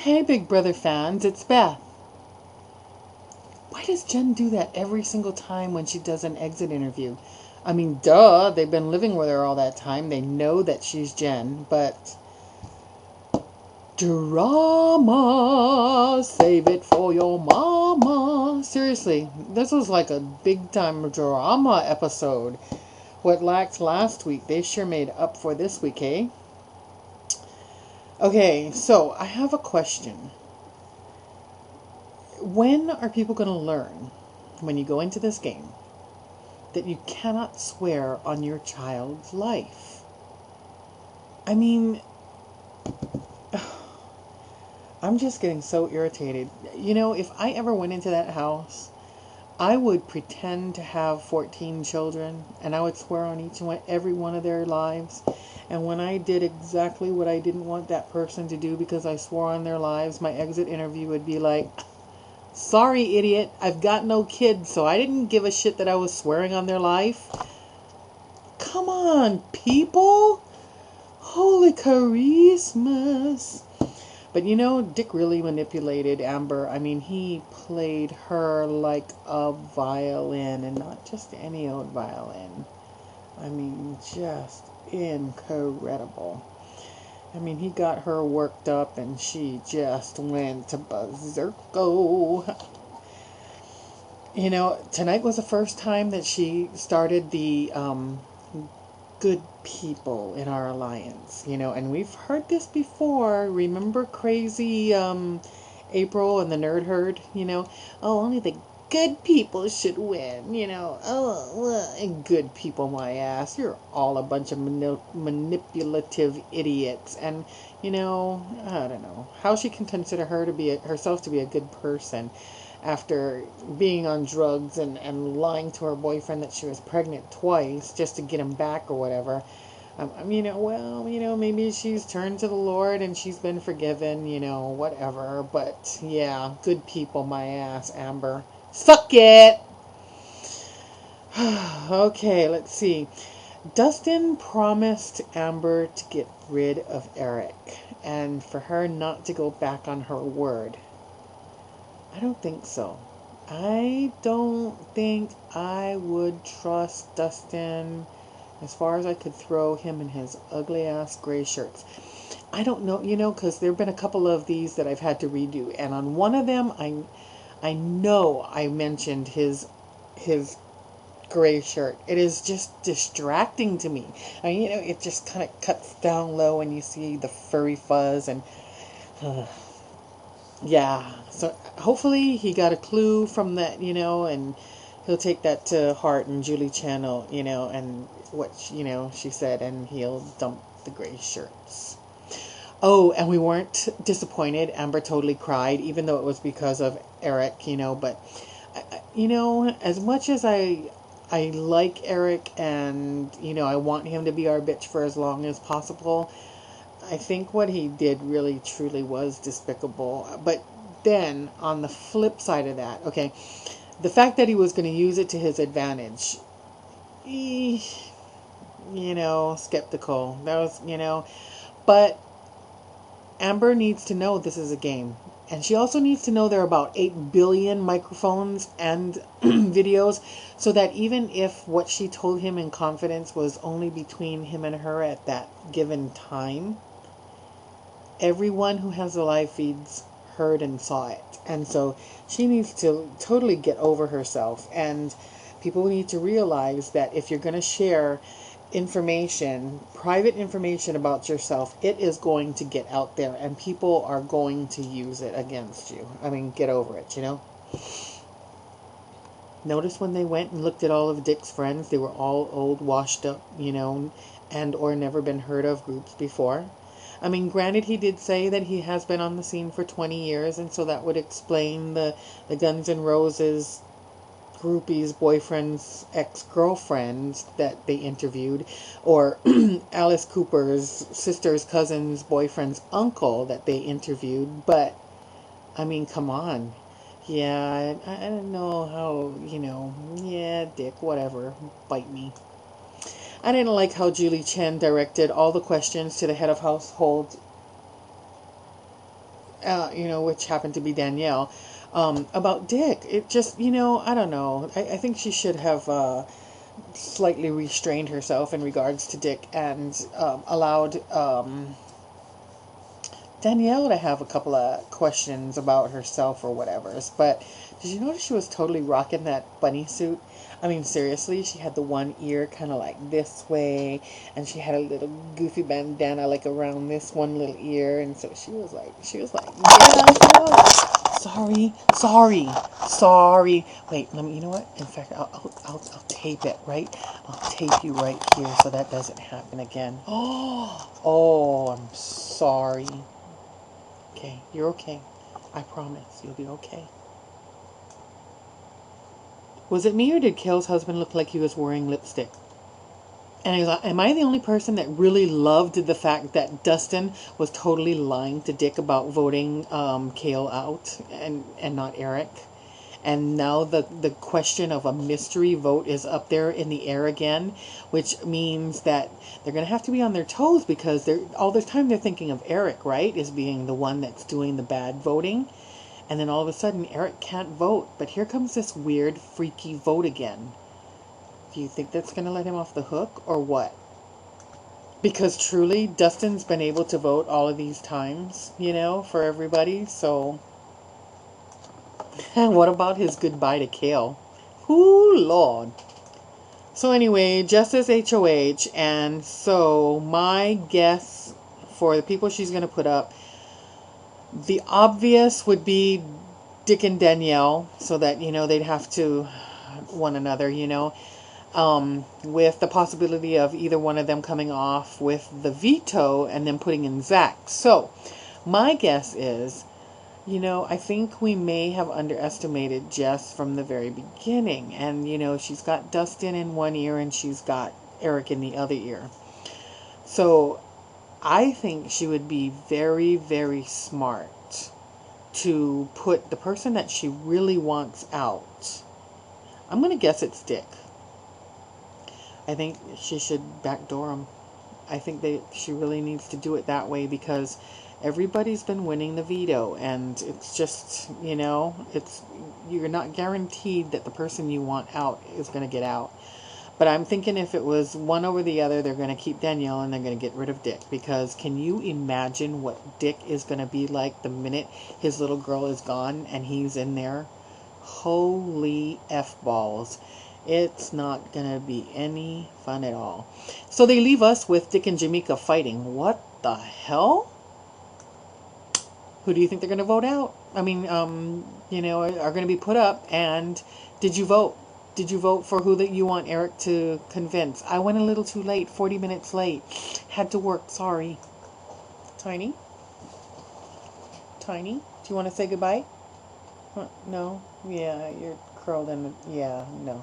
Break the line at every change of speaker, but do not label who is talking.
Hey, Big Brother fans, it's Beth. Why does Jen do that every single time when she does an exit interview? I mean, duh, they've been living with her all that time. They know that she's Jen, but drama, save it for your mama. Seriously, this was like a big time drama episode. What lacked last week, they sure made up for this week, eh? Okay, so I have a question. When are people going to learn, when you go into this game, that you cannot swear on your child's life? I mean, I'm just getting so irritated. You know, if I ever went into that house, I would pretend to have 14 children and I would swear on every one of their lives. And when I did exactly what I didn't want that person to do because I swore on their lives, my exit interview would be like, sorry, idiot, I've got no kids, so I didn't give a shit that I was swearing on their life. Come on, people! Holy Christmas! But you know, Dick really manipulated Amber. I mean, he played her like a violin, and not just any old violin. I mean, just incredible. I mean, he got her worked up, and she just went to berserko. You know, tonight was the first time that she started the good people in our alliance, you know, and we've heard this before. Remember crazy April and the nerd herd, you know? Oh, only the good people should win, you know? Oh, good people, my ass. You're all a bunch of manipulative idiots. And, you know, I don't know how she can consider herself to be a good person after being on drugs and lying to her boyfriend that she was pregnant twice just to get him back or whatever. You know, well, you know, maybe she's turned to the Lord and she's been forgiven, you know, whatever. But yeah, good people, my ass, Amber. Suck it! Okay, let's see. Dustin promised Amber to get rid of Eric and for her not to go back on her word. I don't think so. I don't think I would trust Dustin as far as I could throw him in his ugly ass gray shirts. I don't know, you know, because there have been a couple of these that I've had to redo, and on one of them, I know I mentioned his gray shirt. It is just distracting to me. I mean, you know, it just kind of cuts down low, and you see the furry fuzz and. Yeah, so hopefully he got a clue from that, you know, and he'll take that to heart and Julie Channel, you know, and what, you know, she said, and he'll dump the gray shirts. Oh, and we weren't disappointed. Amber totally cried, even though it was because of Eric, you know, but, you know, as much as I like Eric and, you know, I want him to be our bitch for as long as possible, I think what he did really truly was despicable. But then on the flip side of that, okay, the fact that he was going to use it to his advantage, you know, skeptical. That was, you know, but Amber needs to know this is a game. And she also needs to know there are about 8 billion microphones and videos, so that even if what she told him in confidence was only between him and her at that given time, everyone who has the live feeds heard and saw it. And so she needs to totally get over herself. And people need to realize that if you're going to share information, private information about yourself, it is going to get out there and people are going to use it against you. I mean, get over it, you know? Notice when they went and looked at all of Dick's friends, they were all old, washed up, you know, and or never been heard of groups before. I mean, granted, he did say that he has been on the scene for 20 years, and so that would explain the Guns N' Roses groupies, boyfriends, ex-girlfriends that they interviewed, or Alice Cooper's sister's cousin's boyfriend's uncle that they interviewed. But, I mean, come on. Yeah, I don't know how, you know, yeah, Dick, whatever, bite me. I didn't like how Julie Chen directed all the questions to the head of household which happened to be Danielle, about Dick. It just, I don't know. I think she should have slightly restrained herself in regards to Dick and allowed Danielle to have a couple of questions about herself or whatever. But did you notice she was totally rocking that bunny suit? I mean, seriously, she had the one ear kind of like this way, and she had a little goofy bandana like around this one little ear, and so she was like, yeah, sure. Sorry. Wait, let me. You know what? In fact, I'll tape it right. I'll tape you right here so that doesn't happen again. Oh, I'm sorry. Okay, you're okay. I promise you'll be okay. Was it me or did Kail's husband look like he was wearing lipstick? And he was like, am I the only person that really loved the fact that Dustin was totally lying to Dick about voting Kail out and not Eric? And now the question of a mystery vote is up there in the air again, which means that they're going to have to be on their toes because they're all the time they're thinking of Eric, right, as being the one that's doing the bad voting. And then all of a sudden Eric can't vote, but here comes this weird freaky vote again. Do you think that's going to let him off the hook or what? Because truly Dustin's been able to vote all of these times, for everybody. So and what about his goodbye to Kail? Ooh, Lord. So anyway, just as HOH, and so my guess for the people she's going to put up, the obvious would be Dick and Danielle, so that, they'd have to one another, with the possibility of either one of them coming off with the veto and then putting in Zach. So my guess is, I think we may have underestimated Jess from the very beginning. And, she's got Dustin in one ear and she's got Eric in the other ear. So I think she would be very, very smart to put the person that she really wants out. I'm going to guess it's Dick. I think she should backdoor him. I think she really needs to do it that way because everybody's been winning the veto, and it's just, you're not guaranteed that the person you want out is going to get out. But I'm thinking if it was one over the other, they're going to keep Danielle and they're going to get rid of Dick. Because can you imagine what Dick is going to be like the minute his little girl is gone and he's in there? Holy F-balls. It's not going to be any fun at all. So they leave us with Dick and Jameka fighting. What the hell? Who do you think they're going to vote out? I mean, are going to be put up. And did you vote? Did you vote for who that you want Eric to convince? I went a little too late, 40 minutes late. Had to work, sorry. Tiny? Tiny? Do you want to say goodbye? No? Yeah, you're curled in. Yeah, no.